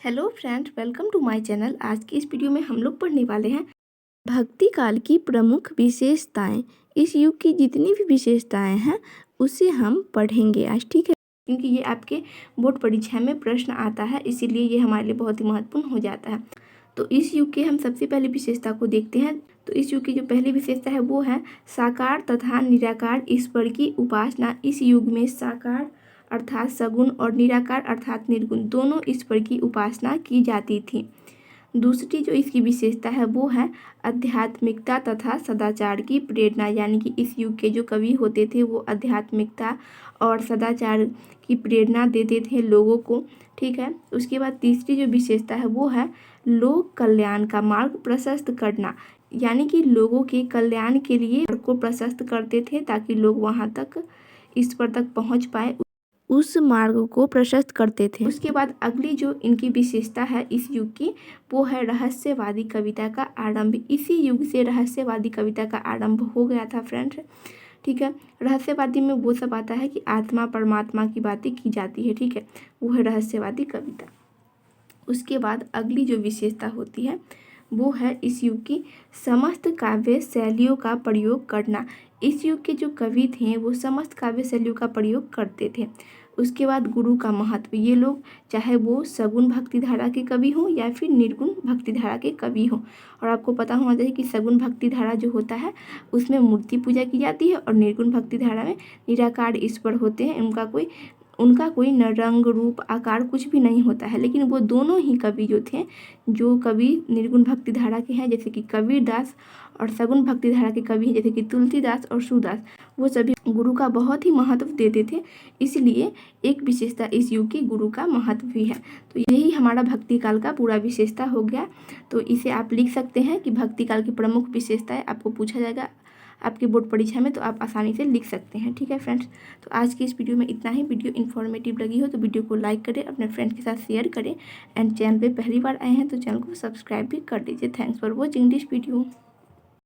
Hello friends, welcome to my channel. आज की इस वीडियो में हम लोग पढ़ने वाले हैं भक्ति काल की प्रमुख विशेषताएं। इस युग की जितनी भी विशेषताएं हैं उसे हम पढ़ेंगे आज, ठीक है। क्योंकि ये आपके बोर्ड परीक्षा में प्रश्न आता है, इसीलिए ये हमारे लिए बहुत ही महत्वपूर्ण हो जाता है। तो इस युग के हम सबसे पहले विशेषता को देखते हैं। तो इस युग की जो पहली विशेषता है वो है साकार तथा निराकार ईश्वर की उपासना। इस युग में साकार अर्थात सगुण और निराकार अर्थात निर्गुण दोनों ईश्वर की उपासना की जाती थी। दूसरी जो इसकी विशेषता है वो है आध्यात्मिकता तथा सदाचार की प्रेरणा, यानी कि इस युग के जो कवि होते थे वो आध्यात्मिकता और सदाचार की प्रेरणा देते थे लोगों को, ठीक है। उसके बाद तीसरी जो विशेषता है वो है लोक कल्याण का मार्ग प्रशस्त करना, यानी कि लोगों के कल्याण के लिए मार्ग को प्रशस्त करते थे ताकि लोग वहाँ तक ईश्वर तक पहुँच पाए, उस मार्ग को प्रशस्त करते थे। उसके बाद अगली जो इनकी विशेषता है इस युग की वो है रहस्यवादी कविता का आरंभ। इसी युग से रहस्यवादी कविता का आरंभ हो गया था फ्रेंड्स, ठीक है। रहस्यवादी में वो सब आता है कि आत्मा परमात्मा की बातें की जाती है, ठीक है, वो है रहस्यवादी कविता। उसके बाद अगली जो विशेषता होती है वो है इस युग की समस्त काव्य शैलियों का प्रयोग करना। इस युग के जो कवि थे वो समस्त काव्य शैलियों का प्रयोग करते थे। उसके बाद गुरु का महत्व, ये लोग चाहे वो सगुण भक्ति धारा के कवि हों या फिर निर्गुण भक्ति धारा के कवि हों। और आपको पता होना चाहिए कि सगुण भक्ति धारा जो होता है उसमें मूर्ति पूजा की जाती है और निर्गुण भक्ति धारा में निराकार ईश्वर होते हैं। उनका कोई न रंग रूप आकार कुछ भी नहीं होता है। लेकिन वो दोनों ही कवि जो थे, जो कवि निर्गुण भक्ति धारा के हैं जैसे कि कबीरदास और सगुण भक्ति धारा के कवि हैं जैसे कि तुलसीदास और सूरदास, वो सभी गुरु का बहुत ही महत्व देते थे। इसलिए एक विशेषता इस युग की गुरु का महत्व भी है। तो यही हमारा भक्ति काल का पूरा विशेषता हो गया। तो इसे आप लिख सकते हैं कि भक्ति काल की प्रमुख विशेषताएं आपको पूछा जाएगा आपके बोर्ड परीक्षा में, तो आप आसानी से लिख सकते हैं, ठीक है फ्रेंड्स। तो आज की इस वीडियो में इतना ही। वीडियो इन्फॉर्मेटिव लगी हो तो वीडियो को लाइक करें, अपने फ्रेंड्स के साथ शेयर करें एंड चैनल पे पहली बार आए हैं तो चैनल को सब्सक्राइब भी कर लीजिए। Thanks for watching this video.